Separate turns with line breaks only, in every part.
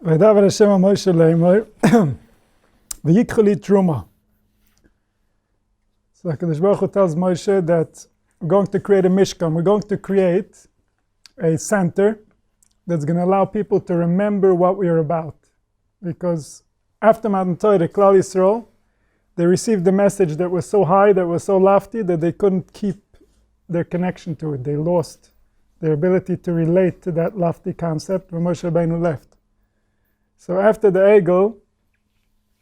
וידבר השם על משה לאמור, ויקחו לי תרומה. So HaKadosh Baruch Hu tells Moshe that we're going to create a Mishkan. We're going to create a center that's going to allow people to remember what we are about. Because after Matan Torah, Klal Yisrael, they received the message that was so high, that was so lofty, that they couldn't keep their connection to it. They lost their ability to relate to that lofty concept when Moshe Rabbeinu left. So after the Egel,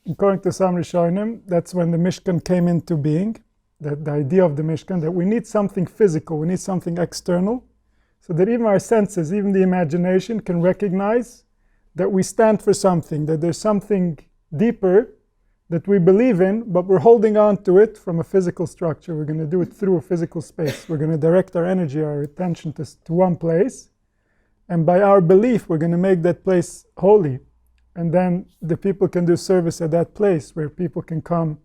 according to some Rishonim, that's when the Mishkan came into being. That the idea of the Mishkan, that we need something physical, we need something external, so that even our senses, even the imagination, can recognize that we stand for something, that there's something deeper that we believe in, but we're holding on to it from a physical structure. We're going to do it through a physical space. We're going to direct our energy, our attention to one place, and by our belief, we're going to make that place holy. And then the people can do service at that place, where people can come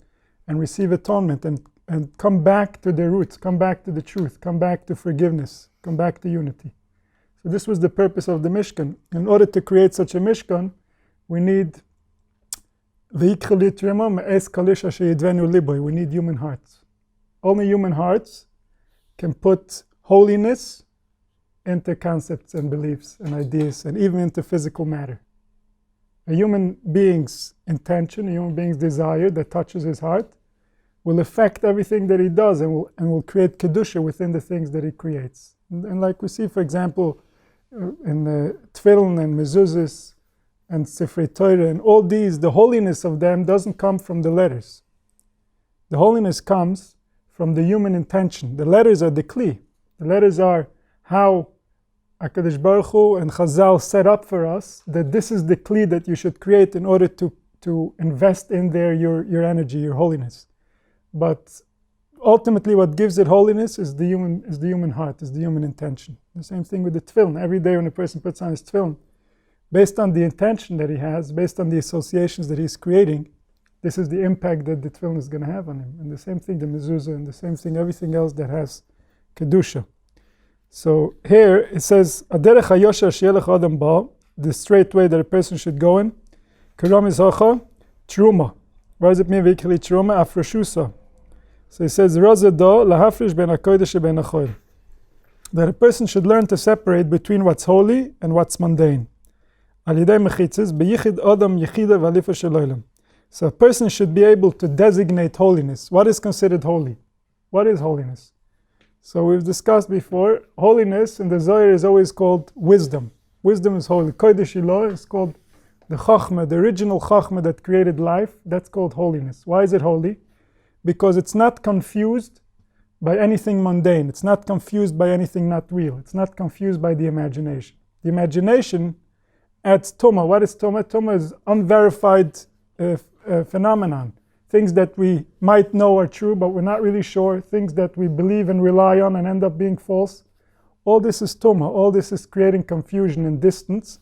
and receive atonement and come back to their roots, come back to the truth, come back to forgiveness, come back to unity. So this was the purpose of the Mishkan. In order to create such a Mishkan, we need we need human hearts. Only human hearts can put holiness into concepts and beliefs and ideas and even into physical matter. A human being's intention, a human being's desire that touches his heart will affect everything that he does and will create Kedusha within the things that he creates. And like we see, for example, in the Tefillin and Mezuzahs and Sefer Torah and all these, the holiness of them doesn't come from the letters. The holiness comes from the human intention. The letters are the kli. The letters are how HaKadosh Baruch Hu and Chazal set up for us that this is the kli that you should create in order to invest in there your energy, your holiness. But ultimately what gives it holiness is the human heart, is the human intention. The same thing with the tefillin. Every day when a person puts on his tefillin, based on the intention that he has, based on the associations that he's creating, this is the impact that the tefillin is going to have on him. And the same thing the mezuzah, and the same thing everything else that has kedusha. So here it says, "Aderech hayosher sheyelech adam ba," the straight way that a person should go in. Karam izacha truma. What does it mean? Vikli truma afroshusa. So he says, "Razado lahafrish ben hakodesh ben hachoil." That a person should learn to separate between what's holy and what's mundane. Al yedei mechitzes beyichid adam yichida v'alifa sheloilem. So a person should be able to designate holiness. What is considered holy? What is holiness? So we've discussed before, holiness in the Zohar is always called wisdom. Wisdom is holy. Kodesh Ilah is called the Chachma, the original Chachma that created life. That's called holiness. Why is it holy? Because it's not confused by anything mundane. It's not confused by anything not real. It's not confused by the imagination. The imagination adds Tuma. What is Tuma? Tuma is unverified phenomenon. Things that we might know are true, but we're not really sure. Things that we believe and rely on and end up being false. All this is Tuma. All this is creating confusion and distance.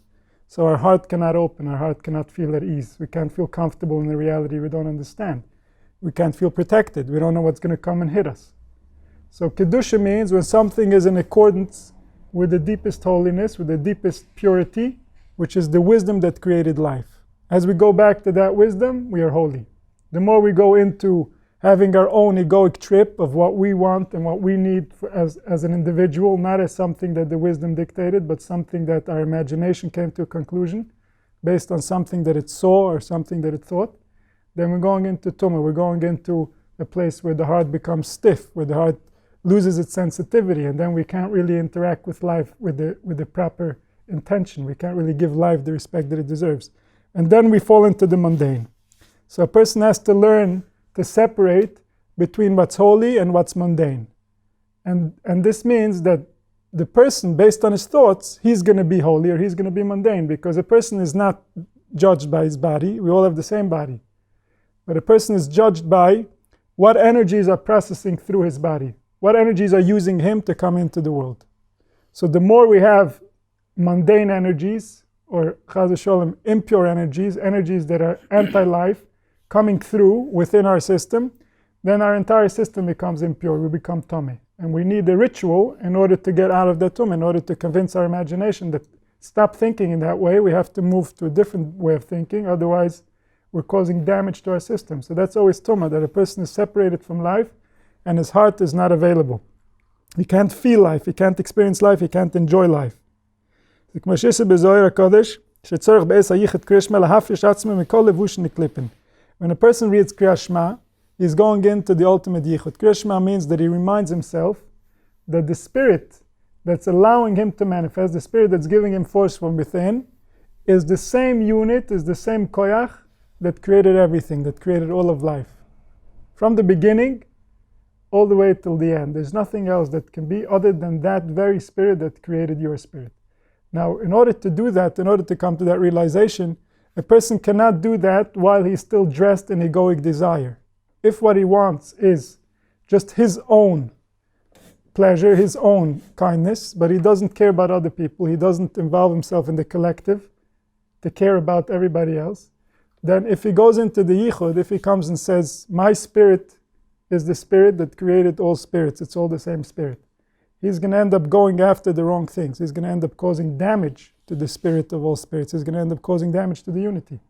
So our heart cannot open. Our heart cannot feel at ease. We can't feel comfortable in the reality we don't understand. We can't feel protected. We don't know what's going to come and hit us. So Kedusha means when something is in accordance with the deepest holiness, with the deepest purity, which is the wisdom that created life. As we go back to that wisdom, we are holy. The more we go into having our own egoic trip of what we want and what we need as an individual, not as something that the wisdom dictated, but something that our imagination came to a conclusion based on something that it saw or something that it thought, then we're going into Tumah. We're going into a place where the heart becomes stiff, where the heart loses its sensitivity, and then we can't really interact with life with the proper intention. We can't really give life the respect that it deserves. And then we fall into the mundane. So a person has to learn to separate between what's holy and what's mundane. And this means that the person, based on his thoughts, he's going to be holy or he's going to be mundane, because a person is not judged by his body. We all have the same body. But a person is judged by what energies are processing through his body, what energies are using him to come into the world. So the more we have mundane energies, or Chas v'Sholem, impure energies, energies that are anti-life, coming through within our system, then our entire system becomes impure. We become tummy. And we need a ritual in order to get out of that tummy, in order to convince our imagination that stop thinking in that way. We have to move to a different way of thinking. Otherwise, we're causing damage to our system. So that's always tumah, that a person is separated from life and his heart is not available. He can't feel life, he can't experience life, he can't enjoy life. When a person reads Kerishma, he's going into the ultimate yichud. Kerishma means that he reminds himself that the spirit that's allowing him to manifest, the spirit that's giving him force from within, is the same unit, is the same koyach that created everything, that created all of life. From the beginning, all the way till the end. There's nothing else that can be other than that very spirit that created your spirit. Now, in order to do that, in order to come to that realization, a person cannot do that while he's still dressed in egoic desire. If what he wants is just his own pleasure, his own kindness, but he doesn't care about other people, he doesn't involve himself in the collective to care about everybody else, then if he goes into the yichud, if he comes and says, my spirit is the spirit that created all spirits, it's all the same spirit, he's going to end up going after the wrong things. He's going to end up causing damage to the spirit of all spirits. He's going to end up causing damage to the unity.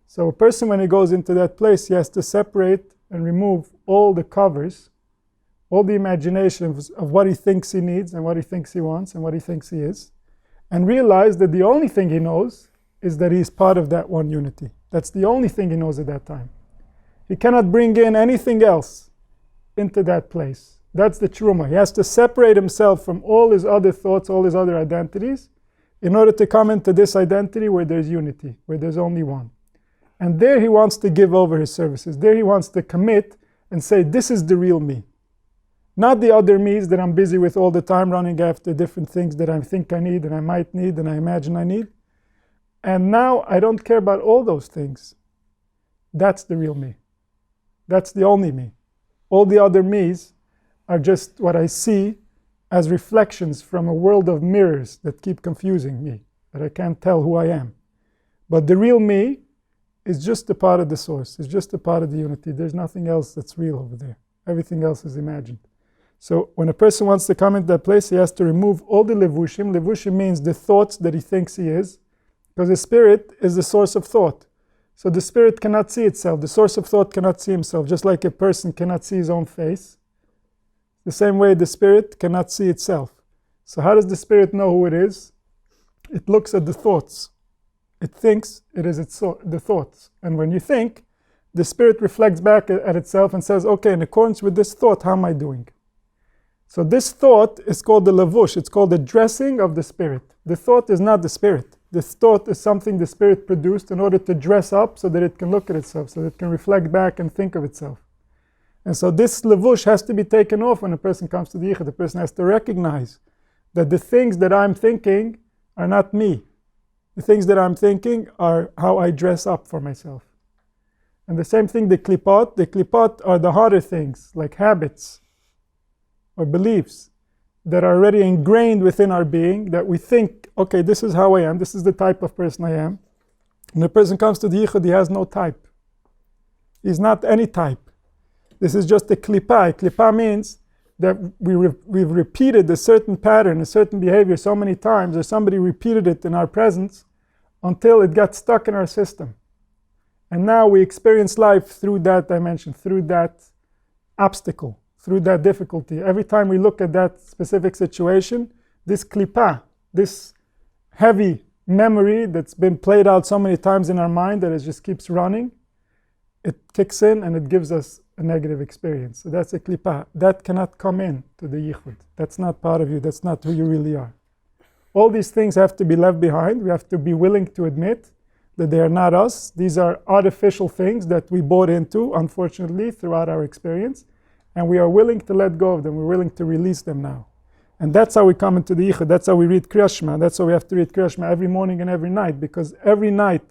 So a person, when he goes into that place, he has to separate and remove all the covers, all the imaginations of what he thinks he needs and what he thinks he wants and what he thinks he is, and realize that the only thing he knows is that he's part of that one unity. That's the only thing he knows at that time. He cannot bring in anything else into that place. That's the truma. He has to separate himself from all his other thoughts, all his other identities, in order to come into this identity where there's unity, where there's only one. And there he wants to give over his services. There he wants to commit and say, this is the real me. Not the other me's that I'm busy with all the time, running after different things that I think I need and I might need and I imagine I need. And now I don't care about all those things. That's the real me. That's the only me. All the other me's are just what I see as reflections from a world of mirrors that keep confusing me, that I can't tell who I am. But the real me is just a part of the source, it's just a part of the unity. There's nothing else that's real over there. Everything else is imagined. So when a person wants to come into that place, he has to remove all the levushim. Levushim means the thoughts that he thinks he is, because the spirit is the source of thought. So the spirit cannot see itself. The source of thought cannot see himself, just like a person cannot see his own face. The same way the spirit cannot see itself. So how does the spirit know who it is? It looks at the thoughts. It thinks it is the thoughts. And when you think, the spirit reflects back at itself and says, okay, in accordance with this thought, how am I doing? So this thought is called the lavush. It's called the dressing of the spirit. The thought is not the spirit. This thought is something the spirit produced in order to dress up so that it can look at itself, so that it can reflect back and think of itself. And so this levush has to be taken off when a person comes to the yichud. The person has to recognize that the things that I'm thinking are not me. The things that I'm thinking are how I dress up for myself. And the same thing, the klipot are the harder things, like habits or beliefs that are already ingrained within our being, that we think, okay, this is how I am, this is the type of person I am. And the person comes to the yichud, he has no type. He's not any type. This is just a klipa. Klipa means that we've repeated a certain pattern, a certain behavior so many times, or somebody repeated it in our presence until it got stuck in our system. And now we experience life through that dimension, through that obstacle, through that difficulty. Every time we look at that specific situation, this klipa, this heavy memory that's been played out so many times in our mind that it just keeps running, it kicks in and it gives us a negative experience. So that's a klipa. That cannot come in to the yichud. That's not part of you. That's not who you really are. All these things have to be left behind. We have to be willing to admit that they are not us. These are artificial things that we bought into, unfortunately, throughout our experience. And we are willing to let go of them. We're willing to release them now. And that's how we come into the yichud. That's how we read Kerishma. That's why we have to read Kerishma every morning and every night. Because every night,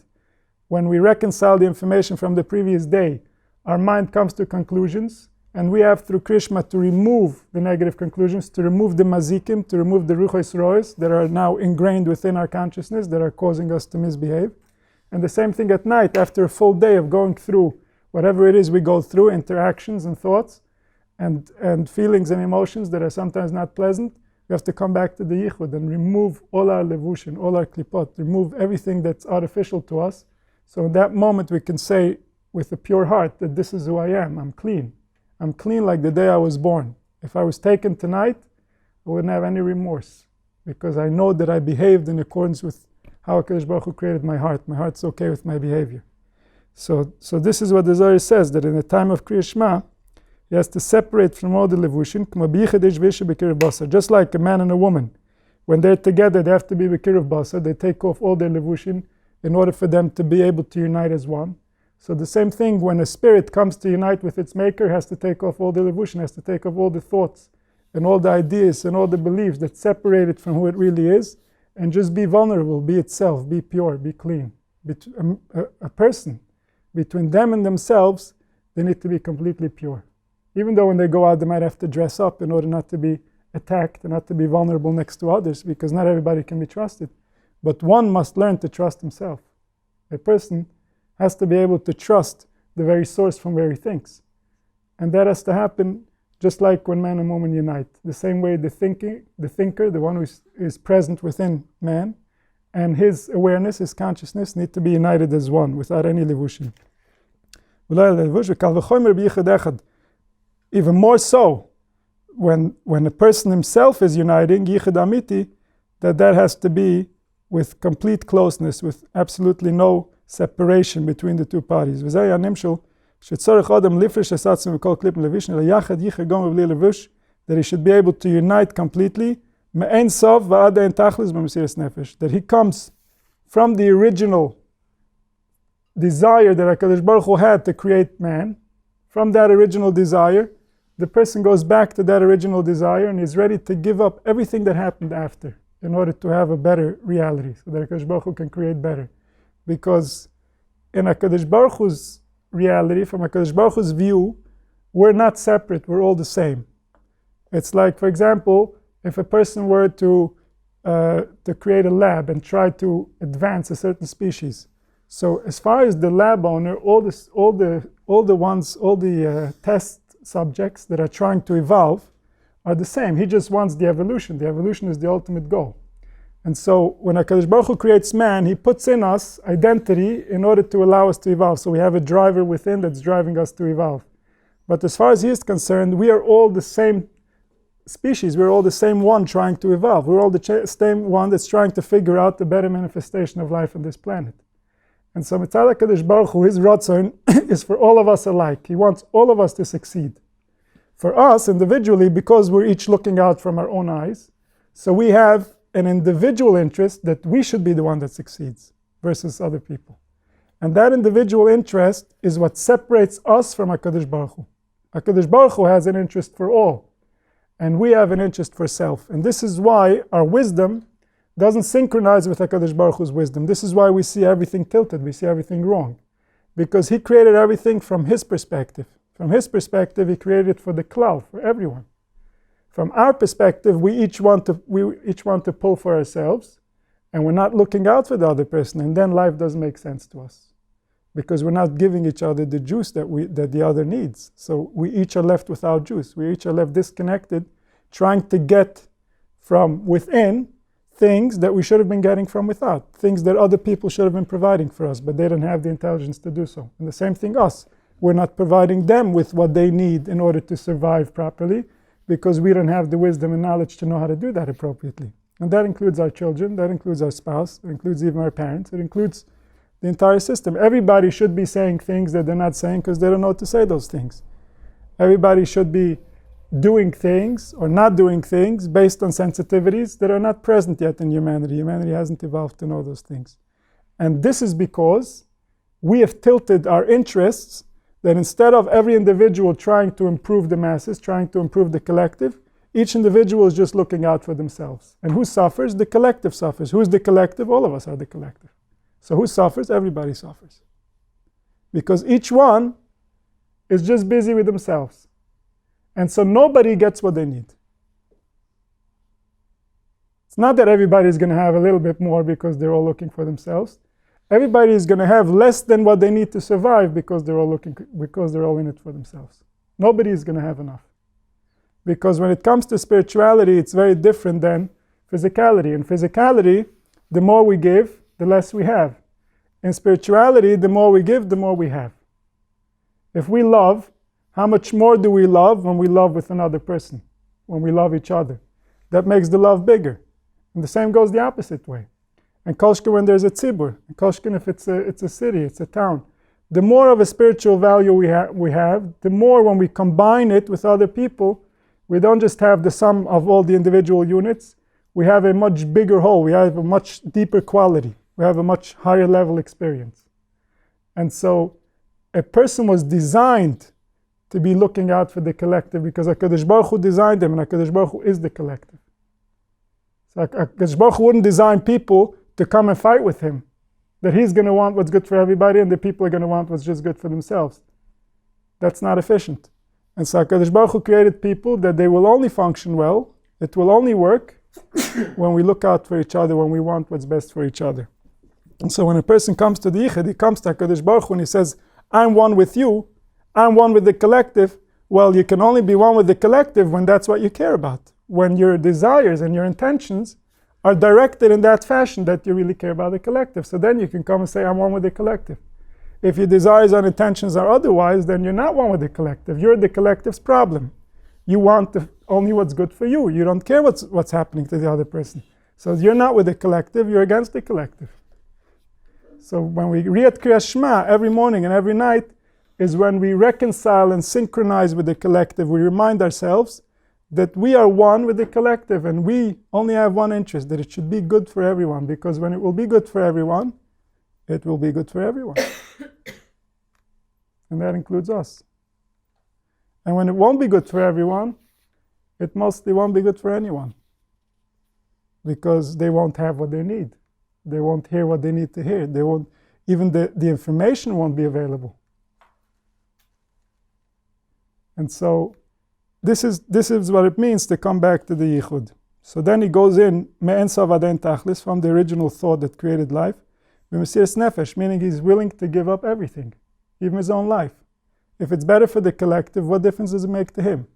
when we reconcile the information from the previous day, our mind comes to conclusions, and we have through Kerishma to remove the negative conclusions, to remove the mazikim, to remove the ruchos rois that are now ingrained within our consciousness, that are causing us to misbehave. And the same thing at night, after a full day of going through whatever it is we go through, interactions and thoughts, and feelings and emotions that are sometimes not pleasant, We have to come back to the yichud and remove all our levushin, all our klipot, remove everything that's artificial to us. So in that moment we can say with a pure heart that this is who I am. I'm clean. I'm clean like the day I was born. If I was taken tonight, I wouldn't have any remorse, because I know that I behaved in accordance with how HaKadosh Baruch Hu created my heart. My heart's okay with my behavior. So this is what the Zohar says, that in the time of Kerishma, he has to separate from all the levushin, just like a man and a woman. When they're together, they have to be b'kiruv basar. They take off all their levushin in order for them to be able to unite as one. So the same thing, when a spirit comes to unite with its maker, has to take off all the levushin, has to take off all the thoughts and all the ideas and all the beliefs that separate it from who it really is, and just be vulnerable, be itself, be pure, be clean. A person, between them and themselves, they need to be completely pure. Even though when they go out, they might have to dress up in order not to be attacked and not to be vulnerable next to others, because not everybody can be trusted. But one must learn to trust himself. A person has to be able to trust the very source from where he thinks. And that has to happen just like when man and woman unite. The same way the thinker, the one who is present within man, and his awareness, his consciousness, need to be united as one, without any levushin. Even more so, when a person himself is uniting, yichud amiti, that has to be with complete closeness, with absolutely no separation between the two parties. That he should be able to unite completely, that he comes from the original desire that HaKadosh Baruch Hu had to create man. From that original desire, the person goes back to that original desire and is ready to give up everything that happened after in order to have a better reality, so that HaKadosh Baruch Hu can create better. Because in HaKadosh Baruch Hu's reality, from HaKadosh Baruch Hu's view, we're not separate, we're all the same. It's like, for example, if a person were to create a lab and try to advance a certain species. So as far as the lab owner, all the test subjects that are trying to evolve are the same. He just wants the evolution. The evolution is the ultimate goal. And so when HaKadosh Baruch Hu creates man, he puts in us identity in order to allow us to evolve. So we have a driver within that's driving us to evolve. But as far as he is concerned, we are all the same species. We're all the same one trying to evolve. We're all the same one that's trying to figure out the better manifestation of life on this planet. And so Mitzad HaKadosh Baruch Hu, his Ratzon is for all of us alike. He wants all of us to succeed. For us individually, because we're each looking out from our own eyes, so we have an individual interest that we should be the one that succeeds versus other people. And that individual interest is what separates us from HaKadosh Baruch Hu. HaKadosh Baruch Hu has an interest for all, and we have an interest for self. And this is why our wisdom doesn't synchronize with HaKadosh Baruch Hu's wisdom. This is why we see everything tilted, we see everything wrong. Because he created everything from his perspective. From his perspective, he created it for the klal, for everyone. From our perspective, we each want to pull for ourselves, and we're not looking out for the other person, and then life doesn't make sense to us. Because we're not giving each other the juice that the other needs. So we each are left without juice. We each are left disconnected, trying to get from within things that we should have been getting from without, things that other people should have been providing for us, but they don't have the intelligence to do so. And the same thing us. We're not providing them with what they need in order to survive properly, because we don't have the wisdom and knowledge to know how to do that appropriately. And that includes our children, that includes our spouse, it includes even our parents, it includes the entire system. Everybody should be saying things that they're not saying because they don't know how to say those things. Everybody should be doing things or not doing things based on sensitivities that are not present yet in humanity. Humanity hasn't evolved to know those things. And this is because we have tilted our interests, that instead of every individual trying to improve the masses, trying to improve the collective, each individual is just looking out for themselves. And who suffers? The collective suffers. Who's the collective? All of us are the collective. So who suffers? Everybody suffers. Because each one is just busy with themselves. And so nobody gets what they need. It's not that everybody is going to have a little bit more because they're all looking for themselves. Everybody is going to have less than what they need to survive because they're all in it for themselves. Nobody is going to have enough. Because when it comes to spirituality, it's very different than physicality. In physicality, the more we give, the less we have. In spirituality, the more we give, the more we have. If we love, how much more do we love when we love with another person? When we love each other? That makes the love bigger. And the same goes the opposite way. And koshka when there's a tzibur, and koshka if it's a city, it's a town. The more of a spiritual value we have, the more when we combine it with other people, we don't just have the sum of all the individual units, we have a much bigger whole, we have a much deeper quality, we have a much higher level experience. And so a person was designed to be looking out for the collective because HaKadosh Baruch Hu designed them, and HaKadosh Baruch Hu is the collective. So HaKadosh Baruch Hu wouldn't design people to come and fight with him, that he's going to want what's good for everybody and the people are going to want what's just good for themselves. That's not efficient. And so HaKadosh Baruch Hu created people that they will only function well, it will only work when we look out for each other, when we want what's best for each other. And so when a person comes to the Yichud, he comes to HaKadosh Baruch Hu and he says, I'm one with you, I'm one with the collective. Well, you can only be one with the collective when that's what you care about. When your desires and your intentions are directed in that fashion that you really care about the collective. So then you can come and say, I'm one with the collective. If your desires and intentions are otherwise, then you're not one with the collective. You're the collective's problem. You want only what's good for you. You don't care what's happening to the other person. So you're not with the collective, you're against the collective. So when we read Kerishma every morning and every night is when we reconcile and synchronize with the collective. We remind ourselves that we are one with the collective and we only have one interest, that it should be good for everyone, because when it will be good for everyone, it will be good for everyone. And that includes us. And when it won't be good for everyone, it mostly won't be good for anyone, because they won't have what they need. They won't hear what they need to hear. They won't, even the information won't be available. And so this is what it means to come back to the Yichud. So then he goes in, me'en savaden tachlis, from the original thought that created life, b'mesiras nefesh, meaning he's willing to give up everything, even his own life. If it's better for the collective, what difference does it make to him?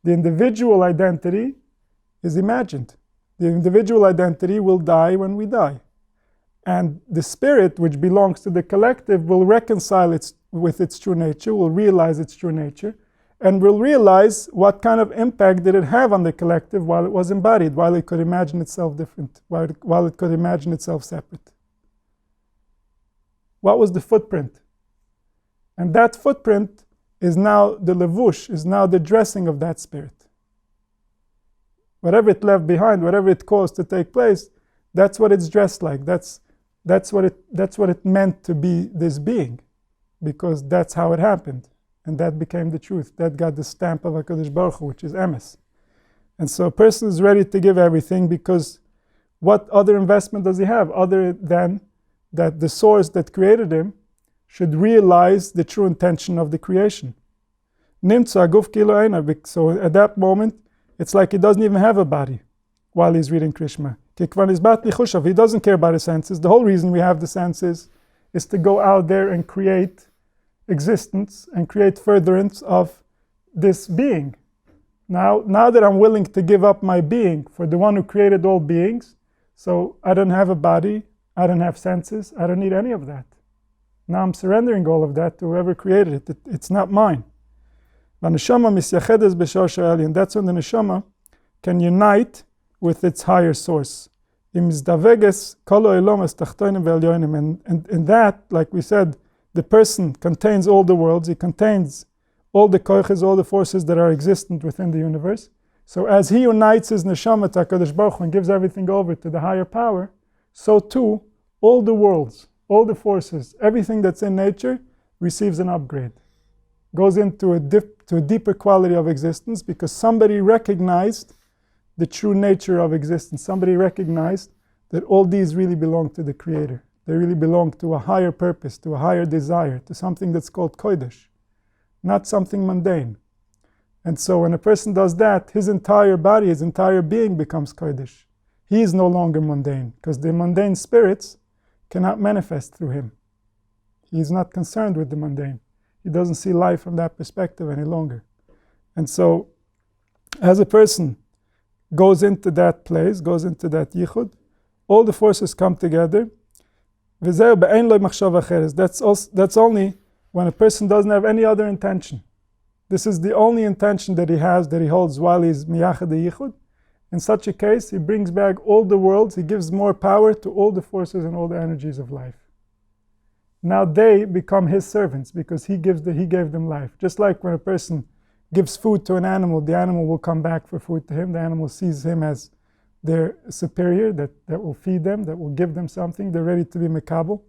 The individual identity is imagined. The individual identity will die when we die. And the spirit, which belongs to the collective, will reconcile with its true nature, will realize its true nature, and will realize what kind of impact did it have on the collective while it was embodied, while it could imagine itself different, while it could imagine itself separate. What was the footprint? And that footprint is now the levush, is now the dressing of that spirit. Whatever it left behind, whatever it caused to take place, that's what it's dressed like. That's what it meant to be this being, because that's how it happened. And that became the truth. That got the stamp of HaKadosh Baruch Hu, which is emes. And so a person is ready to give everything, because what other investment does he have other than that the source that created him should realize the true intention of the creation. Nimtza guf kilo eina. So at that moment, it's like he doesn't even have a body while he's reading Kerishma. He doesn't care about his senses. The whole reason we have the senses is to go out there and create existence and create furtherance of this being. Now that I'm willing to give up my being for the one who created all beings, so I don't have a body, I don't have senses, I don't need any of that. Now I'm surrendering all of that to whoever created it. It's not mine. And that's when the neshama can unite with its higher source. And in that, like we said, the person contains all the worlds, he contains all the koiches, all the forces that are existent within the universe. So as he unites his neshama to HaKadosh Baruch Hu and gives everything over to the higher power, so too, all the worlds, all the forces, everything that's in nature receives an upgrade. Goes into a deeper quality of existence, because somebody recognized the true nature of existence. Somebody recognized that all these really belong to the Creator. They really belong to a higher purpose, to a higher desire, to something that's called kodesh, not something mundane. And so when a person does that, his entire body, his entire being becomes kodesh. He is no longer mundane, because the mundane spirits cannot manifest through him. He is not concerned with the mundane. He doesn't see life from that perspective any longer. And so as a person goes into that place, goes into that yichud, all the forces come together. That's only when a person doesn't have any other intention. This is the only intention that he has, that he holds while he's miyachad yichud. In such a case, he brings back all the worlds, he gives more power to all the forces and all the energies of life. Now they become his servants because he gave them life. Just like when a person gives food to an animal, the animal will come back for food to him. The animal sees him as their superior, that will feed them, that will give them something. They're ready to be mekabel.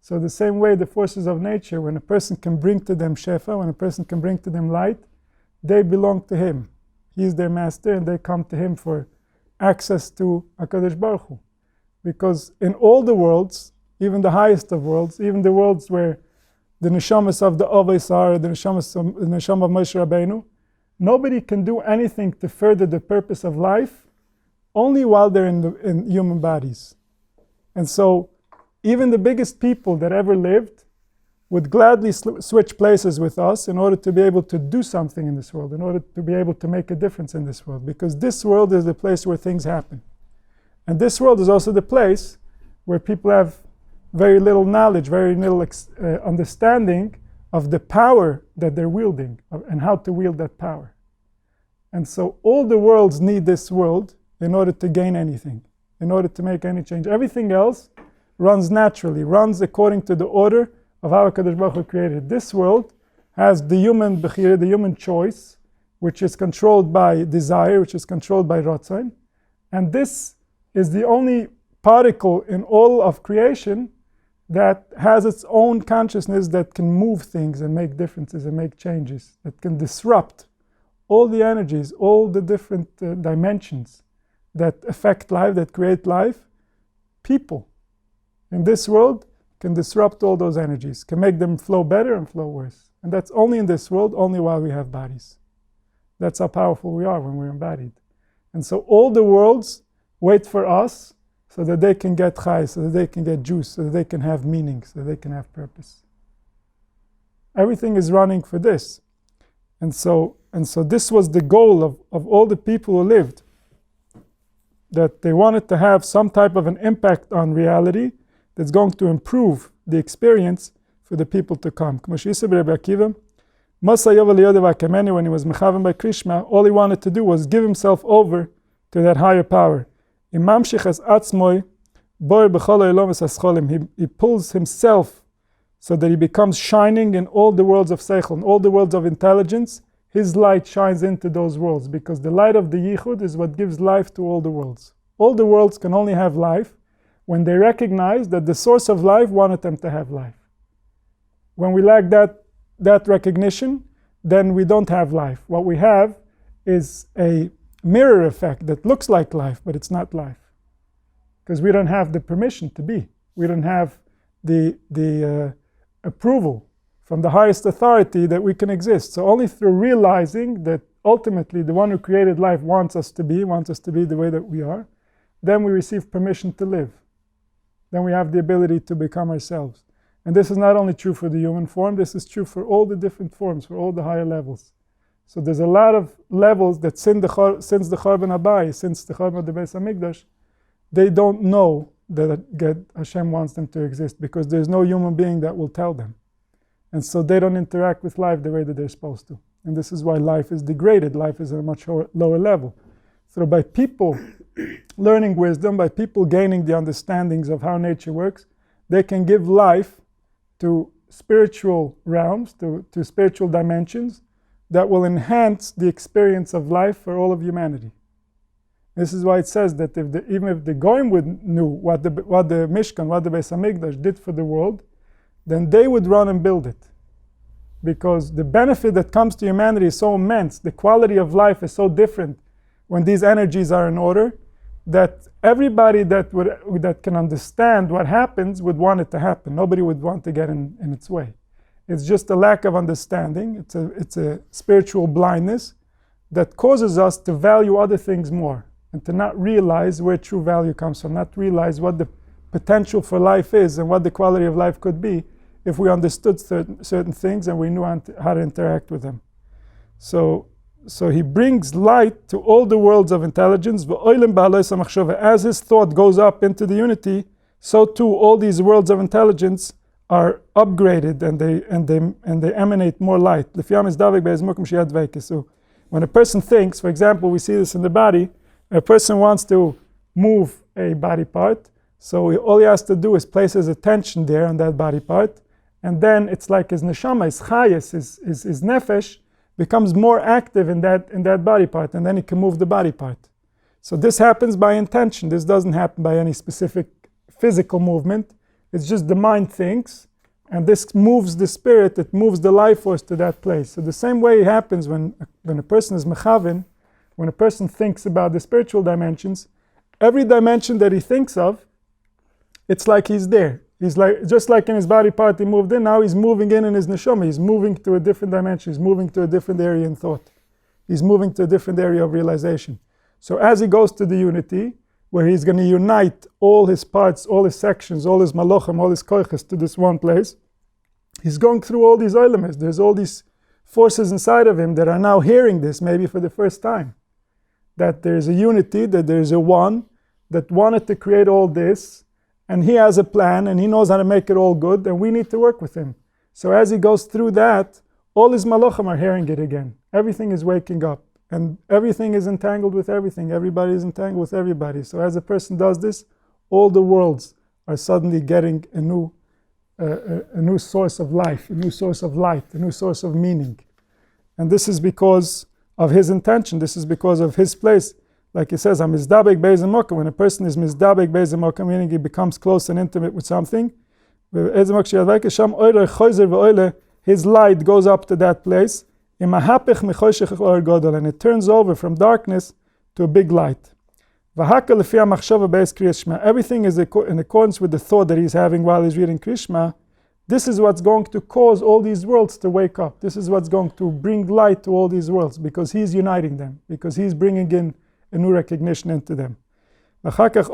So the same way the forces of nature, when a person can bring to them shefa, when a person can bring to them light, they belong to him. He is their master, and they come to him for access to HaKadosh Baruch Hu. Because in all the worlds, even the highest of worlds, even the worlds where the neshamas of the Avos are, the neshama of Moshe Rabbeinu, nobody can do anything to further the purpose of life only while they're in human bodies. And so even the biggest people that ever lived would gladly switch places with us in order to be able to do something in this world, in order to be able to make a difference in this world, because this world is the place where things happen. And this world is also the place where people have very little knowledge, very little understanding of the power that they're wielding and how to wield that power. And so all the worlds need this world in order to gain anything, in order to make any change. Everything else runs naturally, runs according to the order of how HaKadosh Baruch Hu created. This world has the human bechira, the human choice, which is controlled by desire, which is controlled by ratzon. And this is the only particle in all of creation that has its own consciousness, that can move things and make differences and make changes, that can disrupt all the energies, all the different dimensions that affect life, that create life. People in this world can disrupt all those energies, can make them flow better and flow worse. And that's only in this world, only while we have bodies. That's how powerful we are when we're embodied. And so all the worlds wait for us so that they can get chai, so that they can get juice, so that they can have meaning, so that they can have purpose. Everything is running for this. And so this was the goal of all the people who lived, that they wanted to have some type of an impact on reality that's going to improve the experience for the people to come. When he was mechaven by Kerishma, all he wanted to do was give himself over to that higher power. He pulls himself so that he becomes shining in all the worlds of seichel, in all the worlds of intelligence. His light shines into those worlds, because the light of the yichud is what gives life to all the worlds. All the worlds can only have life when they recognize that the source of life wanted them to have life. When we lack that recognition, then we don't have life. What we have is a mirror effect that looks like life, but it's not life. Because we don't have the permission to be. We don't have the approval from the highest authority that we can exist. So only through realizing that ultimately the one who created life wants us to be the way that we are, then we receive permission to live. Then we have the ability to become ourselves. And this is not only true for the human form, this is true for all the different forms, for all the higher levels. So there's a lot of levels that since the Chorban Habayis, since the Chorban of the Beis HaMikdash, they don't know that Hashem wants them to exist, because there's no human being that will tell them. And so they don't interact with life the way that they're supposed to. And this is why life is degraded. Life is at a much lower level. So by people learning wisdom, by people gaining the understandings of how nature works, they can give life to spiritual realms, to spiritual dimensions that will enhance the experience of life for all of humanity. This is why it says that even if the Goyim knew what the Mishkan, what the Beis HaMikdash did for the world, then they would run and build it. Because the benefit that comes to humanity is so immense, the quality of life is so different when these energies are in order, that everybody that can understand what happens would want it to happen. Nobody would want to get in its way. It's just a lack of understanding. It's a spiritual blindness that causes us to value other things more, and to not realize where true value comes from, not realize what the potential for life is and what the quality of life could be if we understood certain things and we knew how to interact with them. So So he brings light to all the worlds of intelligence. As his thought goes up into the unity, so too all these worlds of intelligence are upgraded and they emanate more light. So when a person thinks, for example, we see this in the body, a person wants to move a body part, so all he has to do is place his attention there on that body part, and then it's like his neshama, his chayas, his nefesh, becomes more active in that body part, and then he can move the body part. So this happens by intention. This doesn't happen by any specific physical movement. It's just the mind thinks, and this moves the spirit, it moves the life force to that place. So the same way it happens when a person is mechaven, when a person thinks about the spiritual dimensions, every dimension that he thinks of, it's like he's there. He's like, just like in his body part he moved in, now he's moving in his neshama. He's moving to a different dimension. He's moving to a different area in thought. He's moving to a different area of realization. So as he goes to the unity, where he's going to unite all his parts, all his sections, all his malachim, all his koiches to this one place, he's going through all these elements. There's all these forces inside of him that are now hearing this, maybe for the first time. That there's a unity, that there's a one that wanted to create all this, and he has a plan, and he knows how to make it all good, and we need to work with him. So as he goes through that, all his malachim are hearing it again. Everything is waking up, and everything is entangled with everything. Everybody is entangled with everybody. So as a person does this, all the worlds are suddenly getting a new source of life, a new source of light, a new source of meaning. And this is because of his intention. This is because of his place. Like he says, mizdabek beis hamokam. When a person is mizdabek beis hamokam, meaning he becomes close and intimate with something, his light goes up to that place, and it turns over from darkness to a big light. Everything is in accordance with the thought that he's having while he's reading Kerishma. This is what's going to cause all these worlds to wake up. This is what's going to bring light to all these worlds, because he's uniting them, because he's bringing in a new recognition into them. In Kerishma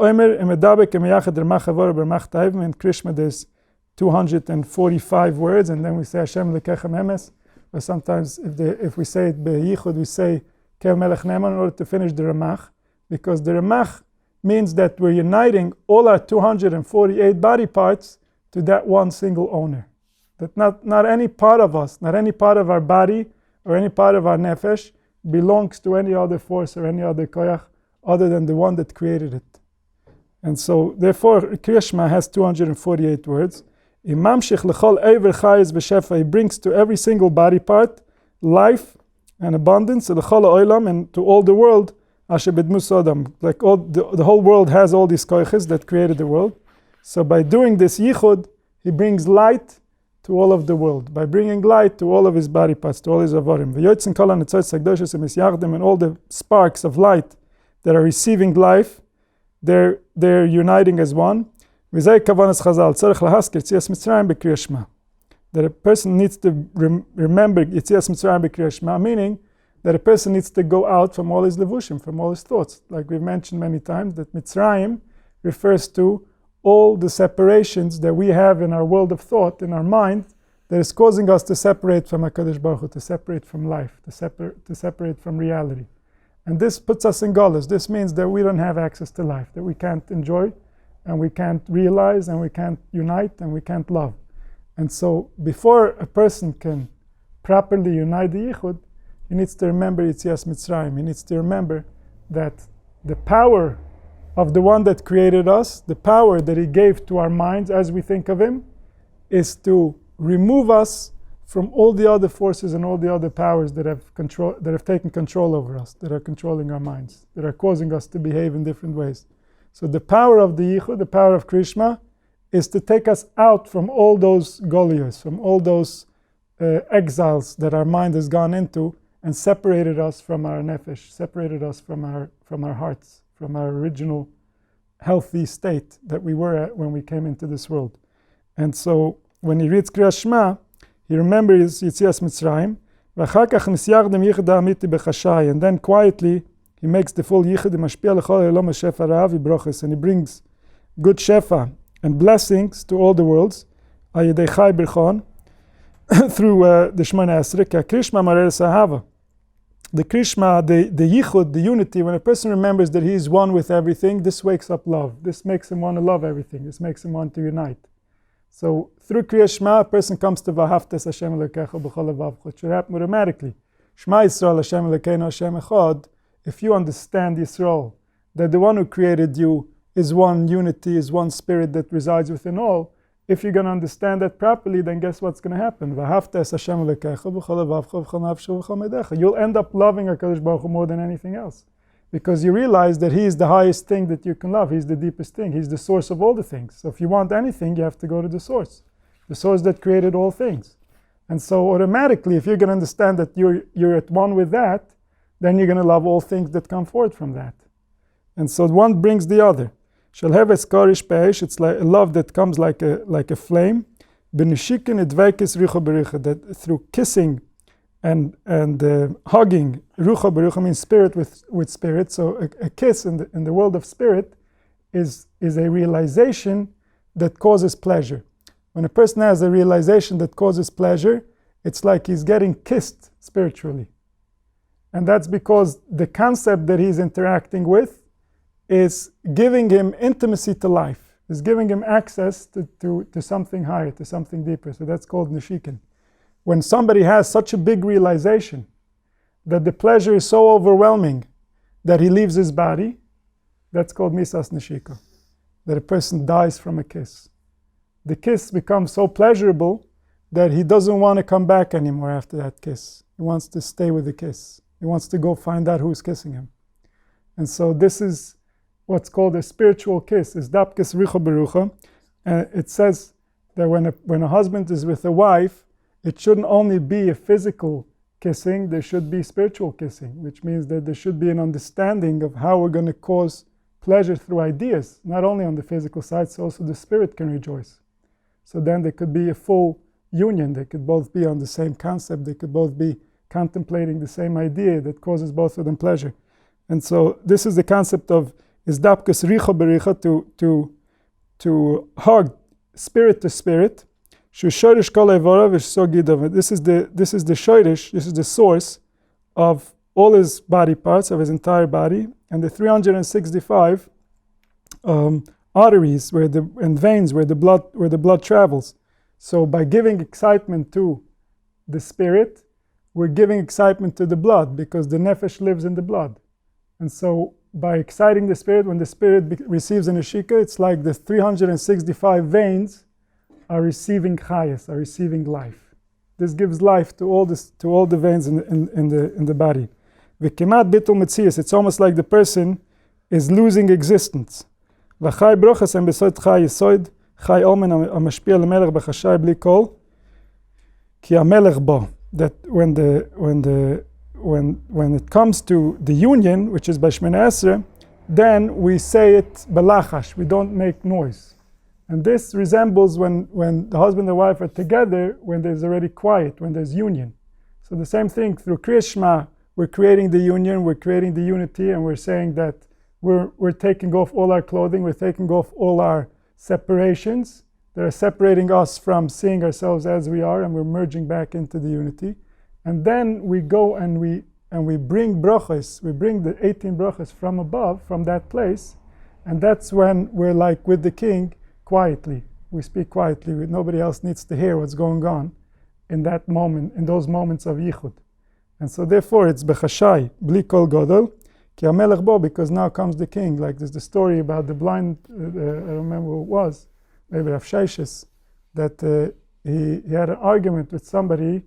there's 245 words, and then we say Hashem lekechem emes, or sometimes if we say it beyichud, we say Kev melech neman, in order to finish the Ramach, because the Ramach means that we're uniting all our 248 body parts to that one single owner. That not any part of us, not any part of our body or any part of our nefesh belongs to any other force or any other koyach other than the one that created it. And so therefore Kerishma has 248 words. He brings to every single body part life and abundance, and to all the world, like all the whole world has all these koiches that created the world. So by doing this yichud, he brings light to all of the world, by bringing light to all of his body parts, to all his avorim. And all the sparks of light that are receiving life, they're uniting as one. That a person needs to remember Yetzias Mitzrayim b'Kerishma, meaning that a person needs to go out from all his levushim, from all his thoughts. Like we've mentioned many times, that Mitzrayim refers to all the separations that we have in our world of thought, in our mind, that is causing us to separate from HaKadosh Baruch Hu, to separate from life, to separate from reality. And this puts us in galus. This means that we don't have access to life, that we can't enjoy, and we can't realize, and we can't unite, and we can't love. And so before a person can properly unite the Yichud, he needs to remember Yetzias Mitzrayim. He needs to remember that the power of the one that created us, the power that he gave to our minds as we think of him, is to remove us from all the other forces and all the other powers that have taken control over us, that are controlling our minds, that are causing us to behave in different ways. So the power of the Yichud, the power of Kerishma, is to take us out from all those golios, from all those exiles that our mind has gone into, and separated us from our nefesh, separated us from our hearts, from our original healthy state that we were at when we came into this world. And so when he reads Kerishma, he remembers Yetzias Mitzrayim, and then quietly he makes the full yichud, and he brings good shefa and blessings to all the worlds through the Shemona Esrei, Kerishma Mareres Ahava, the Kerishma, the yichud, the unity, when a person remembers that he is one with everything, this wakes up love. This makes him want to love everything. This makes him want to unite. So through Kerishma, a person comes to V'ahavta Hashem Elokecha b'chol levavcha. It should happen automatically. Shema Yisrael Hashem Elokeinu Hashem Echad. If you understand Yisrael, that the one who created you is one unity, is one spirit that resides within all, if you're going to understand that properly, then guess what's going to happen? You'll end up loving HaKadosh Baruch Hu more than anything else. Because you realize that He is the highest thing that you can love. He's the deepest thing. He's the source of all the things. So if you want anything, you have to go to the source that created all things. And so automatically, if you're going to understand that you're at one with that, then you're going to love all things that come forth from that. And so one brings the other. It's like a love that comes like a flame. That through kissing and hugging, rucha berucha means spirit with spirit. So a kiss in the world of spirit is a realization that causes pleasure. When a person has a realization that causes pleasure, it's like he's getting kissed spiritually. And that's because the concept that he's interacting with is giving him intimacy to life, is giving him access to something higher, to something deeper. So that's called nishikin. When somebody has such a big realization that the pleasure is so overwhelming that he leaves his body, that's called misas nishika, that a person dies from a kiss. The kiss becomes so pleasurable that he doesn't want to come back anymore after that kiss. He wants to stay with the kiss. He wants to go find out who's kissing him. And so this is what's called a spiritual kiss, is dapkes richa berucha. And it says that when a husband is with a wife, it shouldn't only be a physical kissing, there should be spiritual kissing, which means that there should be an understanding of how we're going to cause pleasure through ideas, not only on the physical side, so also the spirit can rejoice. So then there could be a full union. They could both be on the same concept. They could both be contemplating the same idea that causes both of them pleasure. And so this is the concept of Izdapkas richa bericha, to hug spirit to spirit. This is the shoirish, this is the source of all his body parts, of his entire body, and the 365 arteries and veins where the blood travels. So by giving excitement to the spirit, we're giving excitement to the blood, because the nefesh lives in the blood. And so by exciting the spirit, when the spirit receives an ashika, it's like the 365 veins are receiving chayas, are receiving life. This gives life to all the veins in the body. V'kemat bitul metzias, it's almost like the person is losing existence. V'chai brochas em besod chai yesod, chai omen amashpia lemelech b'chashai bli kol, ki hamelech bo. That when it comes to the union, which is by Shemona Esrei, then we say it belachash, we don't make noise. And this resembles when the husband and wife are together, when there's already quiet, when there's union. So the same thing through Kerishma, we're creating the union, we're creating the unity, and we're saying that we're taking off all our clothing, we're taking off all our separations that are separating us from seeing ourselves as we are, and we're merging back into the unity. And then we go and we bring brachas, we bring the 18 brachas from above, from that place, and that's when we're like with the king, quietly. We speak quietly. Nobody else needs to hear what's going on in that moment, in those moments of yichud. And so therefore it's bechashai, bli kol godol, ki hamelech bo, because now comes the king. Like there's the story about the blind, I don't remember who it was, maybe Rav Shaishis, that he had an argument with somebody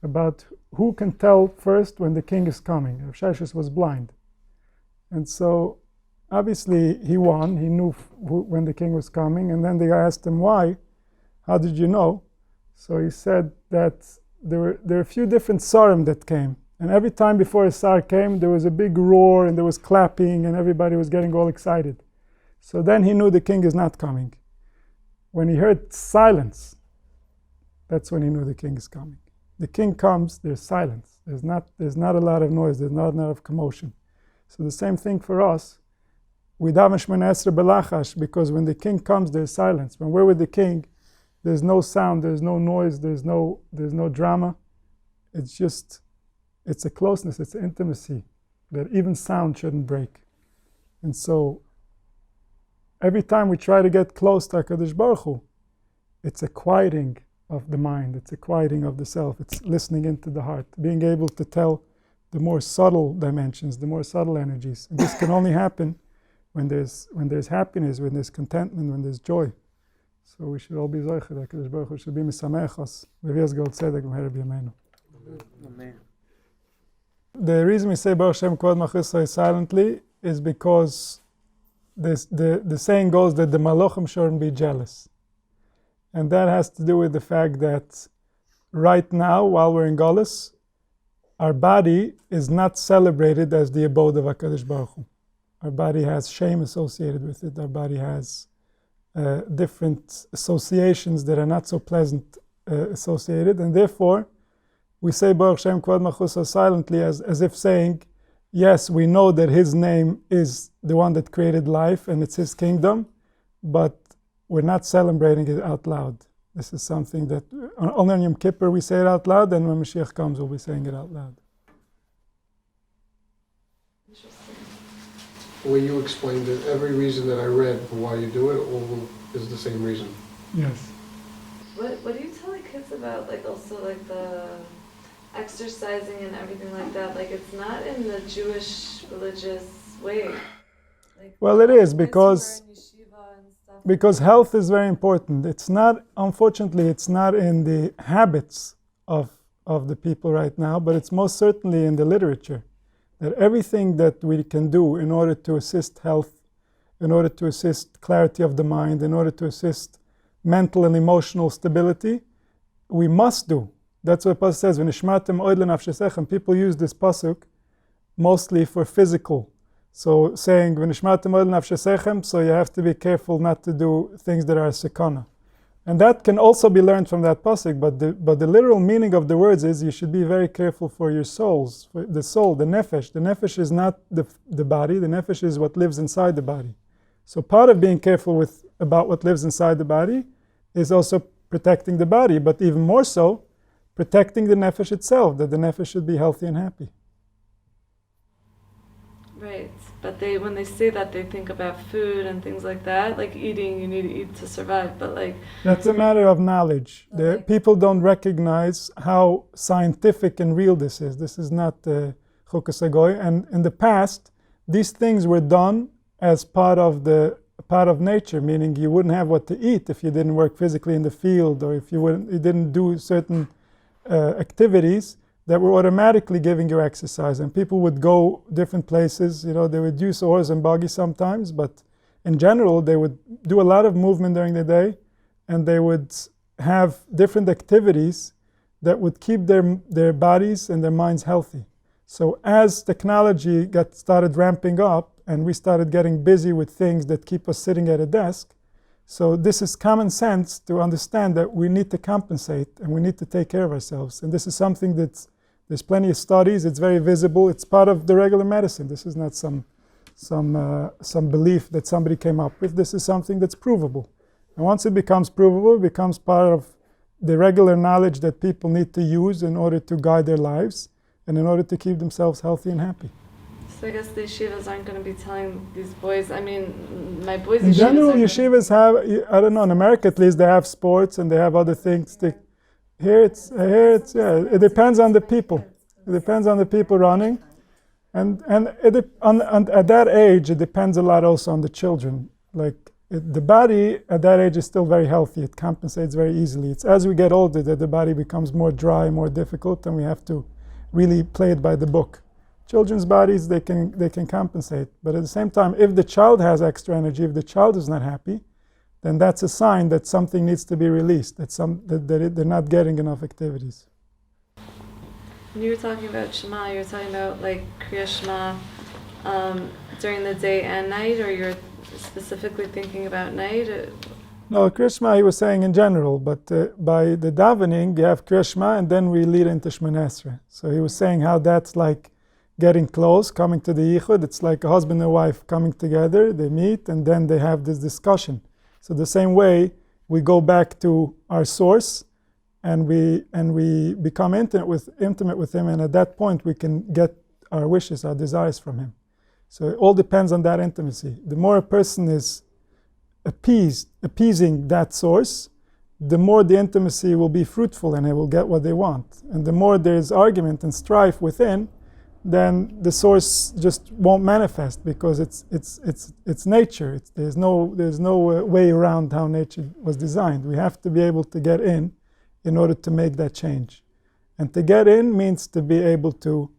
about who can tell first when the king is coming. Rav Shaishis was blind. And so obviously he won, he knew when the king was coming, and then the guy asked him why, how did you know? So he said that there were a few different sarim that came, and every time before a sar came there was a big roar and there was clapping and everybody was getting all excited. So then he knew the king is not coming. When he heard silence, that's when he knew the king is coming. The king comes, there's silence, there's not a lot of noise, there's not a lot of commotion. So the same thing for us. We daven Shemona Esrei belachash, because when the king comes, there's silence. When we're with the king, there's no sound, there's no noise, there's no drama. It's just It's a closeness, it's an intimacy that even sound shouldn't break. And so every time we try to get close to HaKadosh Baruch Hu, it's a quieting of the mind, it's a quieting of the self, it's listening into the heart, being able to tell the more subtle dimensions, the more subtle energies. And this can only happen when there's happiness, when there's contentment, when there's joy. So we should all be zocher, HaKadosh Baruch Hu should be misamech us, v'vias gol tzedek v'meher b'yameinu. Amen. The reason we say Baruch Shem Kvod Machusay silently is because the saying goes that the Malachim shouldn't be jealous. And that has to do with the fact that right now, while we're in Golus, our body is not celebrated as the abode of HaKadosh Baruch Hu. Our body has shame associated with it. Our body has different associations that are not so pleasant associated. And therefore, we say Baruch Shem Kvod Machusay silently as if saying, yes, we know that His name is the one that created life and it's His kingdom, but we're not celebrating it out loud. This is something that only on Yom Kippur we say it out loud, and when Mashiach comes we'll be saying it out loud.
Interesting. The way you explained it, every reason that I read for why you do it all is the same reason.
Yes.
What do you tell the kids about, like, also like the exercising and everything like that? Like, it's not in the Jewish religious way. Like,
well, it is because health is very important. It's not, unfortunately, it's not in the habits of the people right now, but it's most certainly in the literature. That everything that we can do in order to assist health, in order to assist clarity of the mind, in order to assist mental and emotional stability, we must do. That's what the pasuk says. V'nishmatem oid lenafshesechem. People use this pasuk mostly for physical. So saying v'nishmatem oid lenafshesechem, so you have to be careful not to do things that are sekana. And that can also be learned from that pasuk, but the literal meaning of the words is you should be very careful for your souls, for the soul, the nefesh. The nefesh is not the body, the nefesh is what lives inside the body. So part of being careful about what lives inside the body is also protecting the body, but even more so, protecting the nefesh itself, that the nefesh should be healthy and happy.
Right, but when they say that, they think about food and things like that, like eating, you need to eat to survive, but like...
That's a matter of knowledge.
Okay.
People don't recognize how scientific and real this is. This is not Chukas Hagoy. And in the past, these things were done as part of nature, meaning you wouldn't have what to eat if you didn't work physically in the field, or if you didn't do certain activities that were automatically giving you exercise. And people would go different places, they would use horse and buggy sometimes, but in general they would do a lot of movement during the day, and they would have different activities that would keep their bodies and their minds healthy. So as technology started ramping up and we started getting busy with things that keep us sitting at a desk, so this is common sense to understand that we need to compensate and we need to take care of ourselves. And this is something there's plenty of studies, it's very visible, it's part of the regular medicine. This is not some belief that somebody came up with. This is something that's provable. And once it becomes provable, it becomes part of the regular knowledge that people need to use in order to guide their lives and in order to keep themselves healthy and happy.
So I guess the yeshivas aren't going to be telling these boys, I mean, my boys'
in general,
yeshivas
have, I don't know, in America at least, they have sports and they have other things. Here it's it depends on the people. It depends on the people running. And at that age, it depends a lot also on the children. The body at that age is still very healthy. It compensates very easily. It's as we get older that the body becomes more dry, more difficult, and we have to really play it by the book. Children's bodies, they can compensate. But at the same time, if the child has extra energy, if the child is not happy, then that's a sign that something needs to be released, that they're not getting enough activities.
When you were talking about Shema, you were talking about like Kerishma during the day and night, or you're specifically thinking about night?
No, Kerishma he was saying in general, but by the davening you have Kerishma and then we lead into Shemona Esrei. So he was saying how that's like getting close, coming to the yichud. It's like a husband and wife coming together, they meet and then they have this discussion. So the same way we go back to our source and we become intimate with him, and at that point we can get our wishes, our desires from him. So it all depends on that intimacy. The more a person is appeasing that source, the more the intimacy will be fruitful and they will get what they want. And the more there's argument and strife within, then the source just won't manifest, because it's nature. There's no way around how nature was designed. We have to be able to get in order to make that change. And to get in means to be able to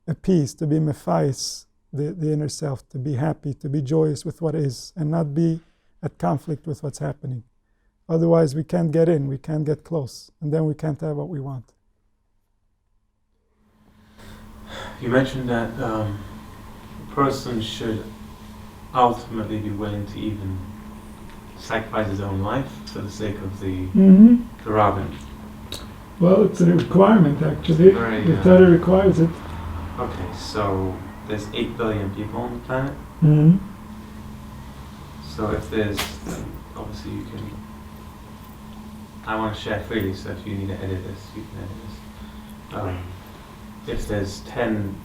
appease, to be mephais, the inner self, to be happy, to be joyous with what is, and not be at conflict with what's happening. Otherwise we can't get in, we can't get close, and then we can't have what we want.
You mentioned that a person should ultimately be willing to even sacrifice his own life for the sake of the rabbin.
Well, it's a requirement, actually.
Right,
the Torah requires it.
Okay, so there's 8 billion people on the planet. So if there's, then obviously you can, I want to share freely, so if you need to edit this, you can edit this. If there's 10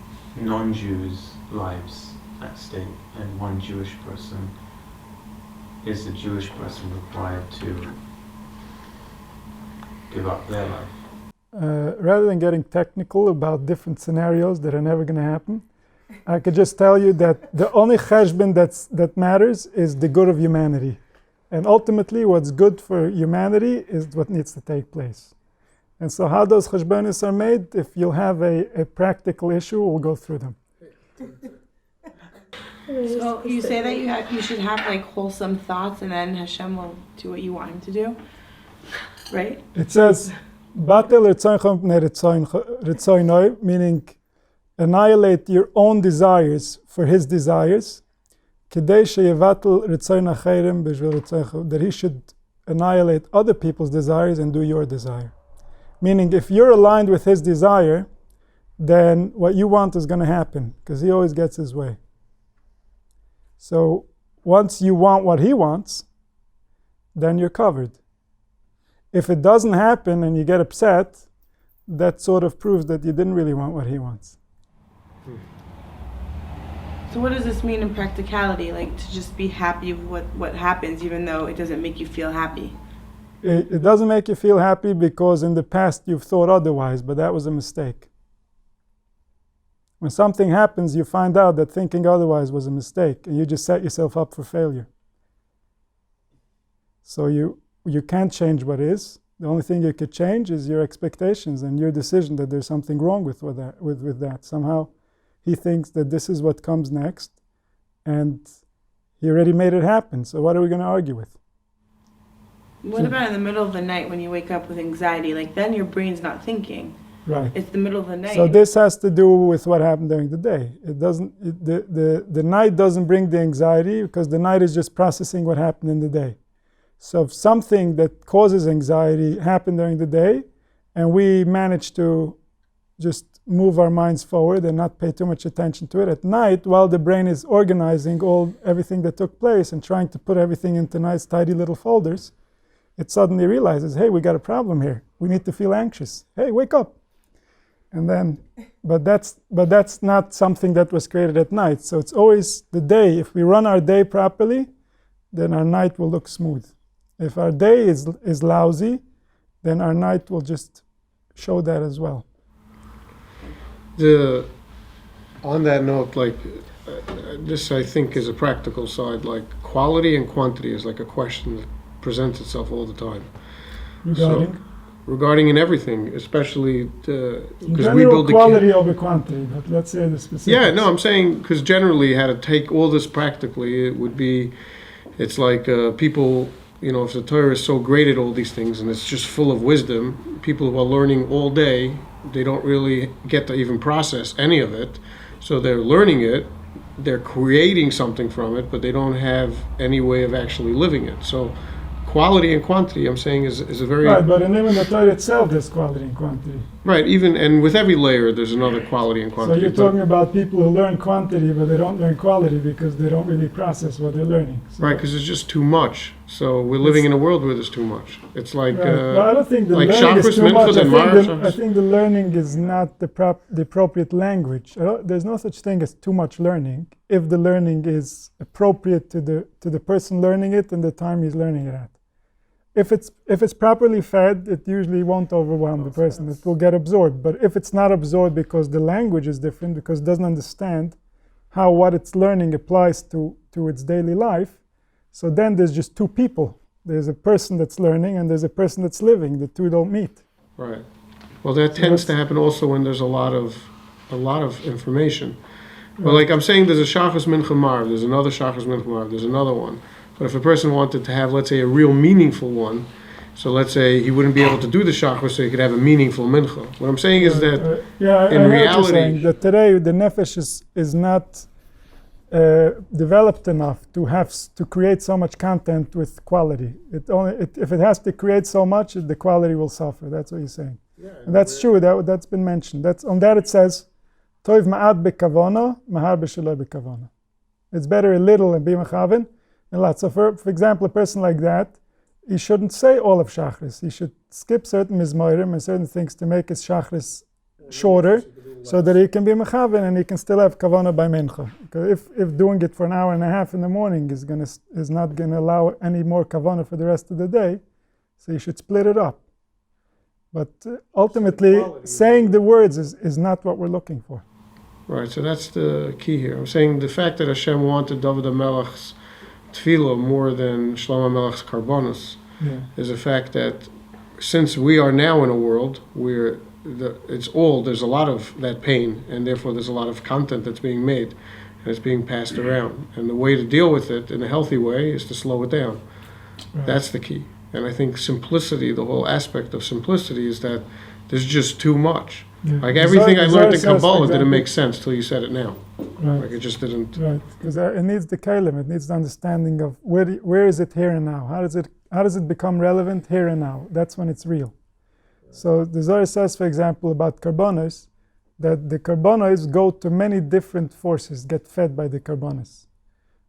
non-Jews' lives at stake and 1 Jewish person, is the Jewish person required to give up their life?
Rather than getting technical about different scenarios that are never going to happen, I could just tell you that the only cheshbon that matters is the good of humanity. And ultimately what's good for humanity is what needs to take place. And so how those cheshbonis are made, if you'll have a practical issue, we'll go through them.
So you say that you should have like wholesome thoughts, and then Hashem will do what you want him to do, right?
It says, Batel ritzoinoi, meaning annihilate your own desires for his desires, that he should annihilate other people's desires and do your desire. Meaning, if you're aligned with his desire, then what you want is going to happen, because he always gets his way. So once you want what he wants, then you're covered. If it doesn't happen and you get upset, that sort of proves that you didn't really want what he wants.
So what does this mean in practicality? Like to just be happy with what happens, even though it doesn't make you feel happy?
It doesn't make you feel happy because in the past you've thought otherwise, but that was a mistake. When something happens, you find out that thinking otherwise was a mistake, and you just set yourself up for failure. So you can't change what is. The only thing you could change is your expectations and your decision that there's something wrong with that. Somehow he thinks that this is what comes next, and he already made it happen, so what are we going to argue with?
What about in the middle of the night when you wake up with anxiety? Like then your brain's not thinking.
Right.
It's the middle of the night.
So this has to do with what happened during the day. It doesn't. The night doesn't bring the anxiety, because the night is just processing what happened in the day. So if something that causes anxiety happened during the day, and we manage to just move our minds forward and not pay too much attention to it at night, while the brain is organizing everything that took place and trying to put everything into nice, tidy little folders, it suddenly realizes, hey, we got a problem here. We need to feel anxious. Hey, wake up. And then, but that's not something that was created at night. So it's always the day. If we run our day properly, then our night will look smooth. If our day is lousy, then our night will just show that as well.
On that note, like this, I think is a practical side. Like quality and quantity is like a question that presents itself all the time. Regarding in everything, especially because we build
quality over quantity. But let's say the specifics.
Yeah, no, I'm saying because generally, how to take all this practically, it would be, it's like people. You know, if the Torah is so great at all these things and it's just full of wisdom, people who are learning all day, they don't really get to even process any of it. So they're learning it, they're creating something from it, but they don't have any way of actually living it. So quality and quantity, I'm saying, is a very...
Right, but even the Torah itself, there's quality and quantity.
Right, and with every layer, there's another quality and quantity.
So you're talking about people who learn quantity, but they don't learn quality because they don't really process what they're learning. So
right, because it's just too much. So we're living in a world where there's too much. It's like
Well, I don't think the
like
learning is
Shabbos,
too much.
Minchas, and
I think the learning is not the appropriate language. There's no such thing as too much learning if the learning is appropriate to the person learning it and the time he's learning it at. If it's properly fed, it usually won't overwhelm the person. It will get absorbed. But if it's not absorbed because the language is different, because it doesn't understand how what it's learning applies to its daily life, so then there's just two people. There's a person that's learning and there's a person that's living. The two don't meet.
Right. Well, that tends to happen also when there's a lot of information. Well, like I'm saying, there's a Shachas Mincha Marv, there's another Shachas Mincha Marv, there's another one. But if a person wanted to have, let's say, a real meaningful one, so let's say he wouldn't be able to do the Shachas, so he could have a meaningful Mincha. What I'm saying is that in reality,
that today the nefesh is not developed enough to create so much content with quality. If it has to create so much, the quality will suffer. That's what he's saying. Yeah, and that's true. That's been mentioned. On that it says, "Toiv ma'at bekavona, mahar b'sheloi bekavona." It's better a little and be mechaven than lots. So for example, a person like that, he shouldn't say all of Shachris. He should skip certain mizmorim and certain things to make his Shachris shorter, so that he can be mechaven and he can still have kavana by mincha. Because if doing it for an hour and a half in the morning is not gonna allow any more kavana for the rest of the day, so you should split it up. But ultimately, saying the words is not what we're looking for.
Right. So that's the key here. I'm saying the fact that Hashem wanted David HaMelech's tefillah more than Shlomo HaMelech's karbonos is the fact that since we are now in a world where there's a lot of that pain, and therefore there's a lot of content that's being made and it's being passed around. And the way to deal with it in a healthy way is to slow it down. Right. That's the key. And I think simplicity, the whole aspect of simplicity is that there's just too much. Yeah. Like everything I learned in Kabbalah didn't make sense till you said it now. Right. Like it just didn't.
Right, because it needs the kalim, it needs the understanding of where is it here and now? How does it become relevant here and now? That's when it's real. So the Zohar says, for example, about karbonos, that the karbonos go to many different forces, get fed by the karbonos.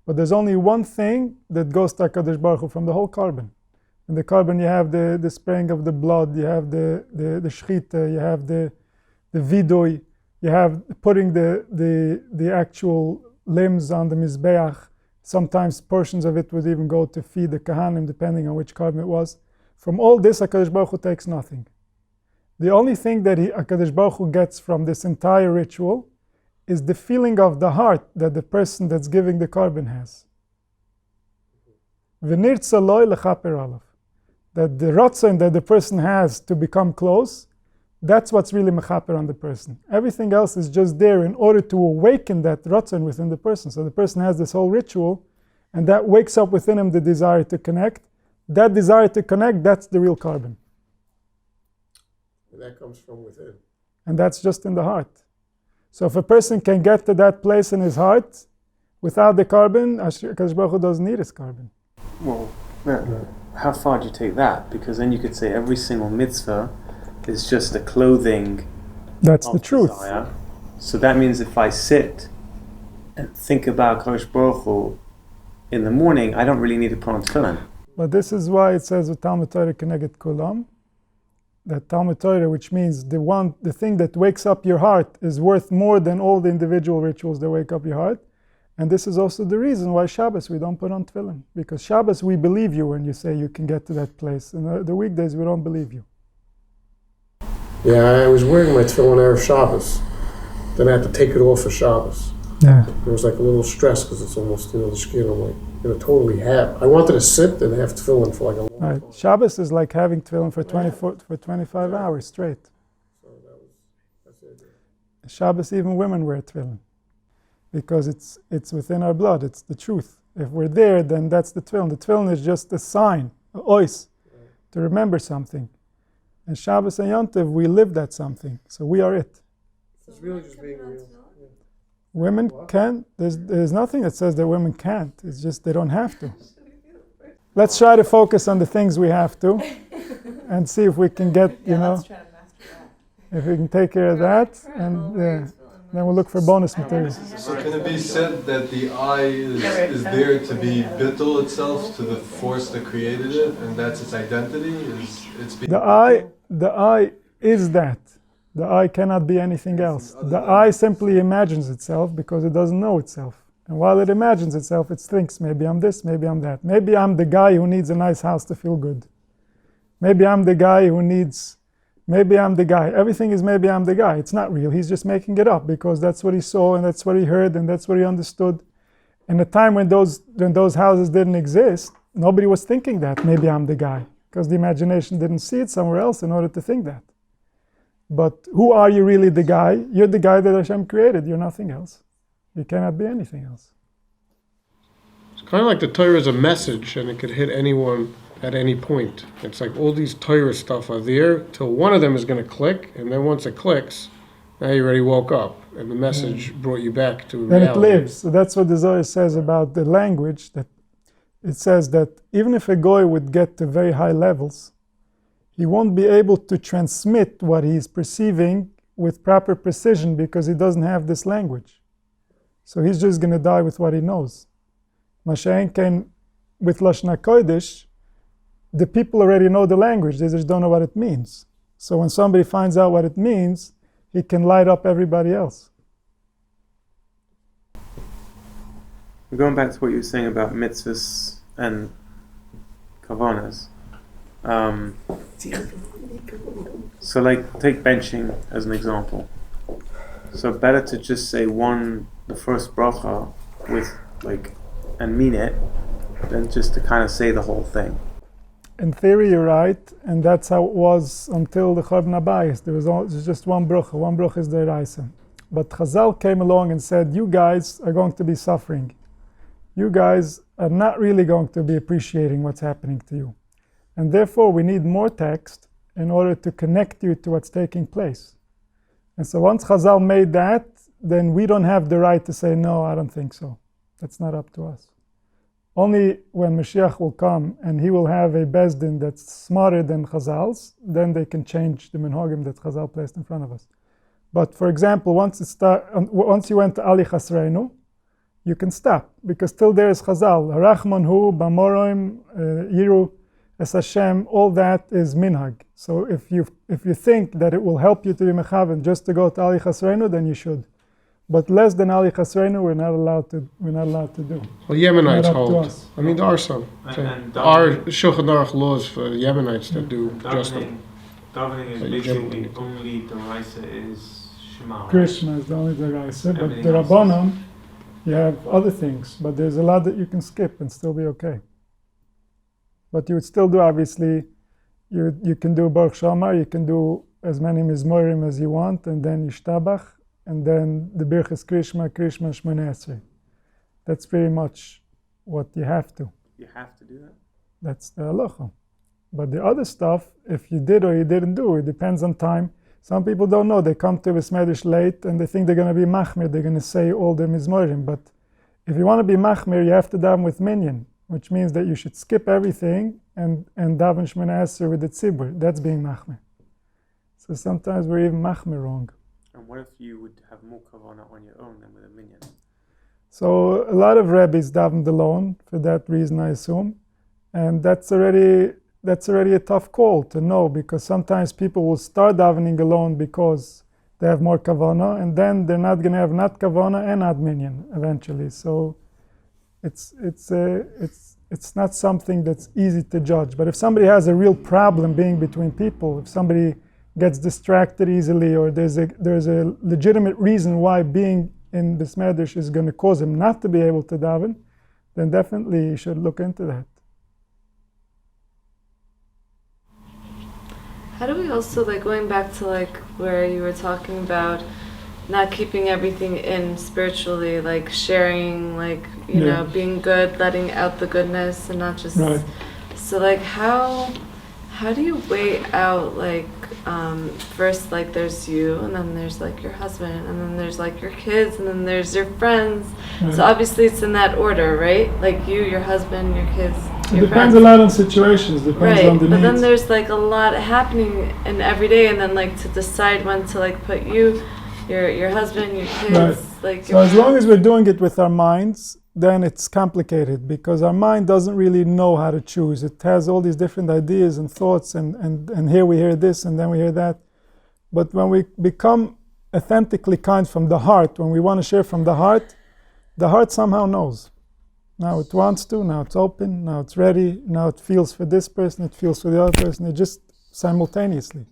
But there's only one thing that goes to HaKadosh Baruch Hu from the whole carbon. In the carbon you have the spraying of the blood, you have the shchita, you have the vidui, you have putting the actual limbs on the mizbeach. Sometimes portions of it would even go to feed the kahanim, depending on which carbon it was. From all this, HaKadosh Baruch Hu takes nothing. The only thing that HaKadosh Baruch Hu gets from this entire ritual is the feeling of the heart that the person that's giving the carbon has. V'nirtza loi lechaper alav. That the ratzon that the person has to become close, that's what's really mechaper on the person. Everything else is just there in order to awaken that ratzon within the person. So the person has this whole ritual, and that wakes up within him the desire to connect. That desire to connect, that's the real carbon.
And that comes from within.
And that's just in the heart. So if a person can get to that place in his heart, without the carbon, HaKadosh Baruch Hu doesn't need his carbon.
Well, how far do you take that? Because then you could say every single mitzvah is just a clothing.
That's the truth.
Desire. So that means if I sit and think about HaKadosh Baruch Hu in the morning, I don't really need to put on tefillin.
But this is why it says with Talmud Torah Keneged Kulam, that Talmud Torah, which means the thing that wakes up your heart is worth more than all the individual rituals that wake up your heart. And this is also the reason why Shabbos we don't put on tefillin. Because Shabbos we believe you when you say you can get to that place. And the weekdays we don't believe you.
Yeah, I was wearing my tefillin Erev Shabbos. Then I had to take it off for Shabbos.
Yeah.
There was like a little stress because it's almost, the skin I'm like, totally have. I wanted to sit and have tefillin for like a long time.
Right. Shabbos is like having tefillin for 25 hours straight.
So that's it.
Shabbos, even women wear tefillin. Because it's within our blood, it's the truth. If we're there, then that's the tefillin. The tefillin is just a sign, an ois, to remember something. And Shabbos and Yom Tov, we live that something, so we are it.
It's really just being real. Yeah.
Women can, there's nothing that says that women can't, it's just they don't have to. Let's try to focus on the things we have to, and see if we can get, if we can take care of that, and Then we'll look for bonus materials.
So can it be said that the I is there to be bittul itself, to the force that created it, and that's its identity? It's being
The I is that. The I cannot be anything else. The I simply imagines itself because it doesn't know itself. And while it imagines itself, it thinks, maybe I'm this, maybe I'm that. Maybe I'm the guy who needs a nice house to feel good. Maybe I'm the guy who needs, maybe I'm the guy. Everything is maybe I'm the guy. It's not real. He's just making it up because that's what he saw and that's what he heard and that's what he understood. In a time when those houses didn't exist, nobody was thinking that, maybe I'm the guy. Because the imagination didn't see it somewhere else in order to think that. But who are you really, the guy? You're the guy that Hashem created. You're nothing else. You cannot be anything else.
It's kind of like the Torah is a message, and it could hit anyone at any point. It's like all these Torah stuff are there till one of them is going to click, and then once it clicks, now you already woke up, and the message brought you back to reality.
Then it lives. So that's what the Zohar says about the language. That it says that even if a goy would get to very high levels, he won't be able to transmit what he's perceiving with proper precision because he doesn't have this language. So he's just going to die with what he knows. Mashiach came with Lashon HaKodesh. The people already know the language, they just don't know what it means. So when somebody finds out what it means, he can light up everybody else.
Going back to what you were saying about mitzvahs and kavanas. So like, take benching as an example. So better to just say the first bracha with and mean it, than just to kind of say the whole thing.
In theory, you're right, and that's how it was until the Churban HaBayis. There was just one bracha is the Arizal. But Chazal came along and said, you guys are going to be suffering. You guys are not really going to be appreciating what's happening to you. And therefore, we need more text in order to connect you to what's taking place. And so once Chazal made that, then we don't have the right to say, no, I don't think so. That's not up to us. Only when Mashiach will come and he will have a Bezdin that's smarter than Chazal's, then they can change the minhagim that Chazal placed in front of us. But for example, once you went to Ali Chasreinu, you can stop, because still there is Chazal. Rachman hu, Bamoroim, Yiru, Es Hashem, all that is minhag. So if you think that it will help you to be mechaven just to go to Ali Chasreinu, then you should. But less than Ali Chasreinu, we're not allowed to do.
Well, Yemenites hold. I mean, there are some. Our Shulchan Aruch laws for Yemenites that do just them.
Davening is basically only the Raisa is Shema.
Kerishma is the only Raisa, but the Rabbanon, you have other things. But there's a lot that you can skip and still be okay. But you would still do, obviously, you can do Baruch Shamar, you can do as many Mizmorim as you want, and then Yishtabach, and then the Birchas Kerishma Shmoneh Esrei. That's pretty much what you have to.
You have to do that?
That's the halacha. But the other stuff, if you did or you didn't do, it depends on time. Some people don't know. They come to Besmedish late and they think they're going to be machmir. They're going to say all the mizmorim. But if you want to be machmir, you have to daven with minyan, which means that you should skip everything and daven Shmoneh Esrei with the tzibur. That's being machmir. So sometimes we're even machmir wrong.
And what if you would have more kavanah on your own than with a minyan?
So a lot of rabbis davened alone for that reason, I assume. And that's already a tough call to know, because sometimes people will start davening alone because they have more kavanah, and then they're not going to have not kavanah and not minyan eventually. So it's not something that's easy to judge. But if somebody has a real problem being between people, if somebody gets distracted easily, or there's a legitimate reason why being in this medrash is going to cause him not to be able to daven, then definitely you should look into that.
How do we also, going back to where you were talking about not keeping everything in spiritually, sharing, you know, being good, letting out the goodness and not just...
Right.
So how do you weigh out first there's you, and then there's your husband, and then there's your kids, and then there's your friends. Right. So obviously it's in that order, right? You, your husband, your kids,
it depends a lot on situations, depends on the needs.
But then there's a lot happening in every day, and then to decide when to put you your husband, your kids,
Right.
like.
So as long as we're doing it with our minds, then it's complicated because our mind doesn't really know how to choose. It has all these different ideas and thoughts, and here we hear this and then we hear that. But when we become authentically kind from the heart, when we want to share from the heart somehow knows. Now it wants to, now it's open, now it's ready, now it feels for this person, it feels for the other person, it just simultaneously.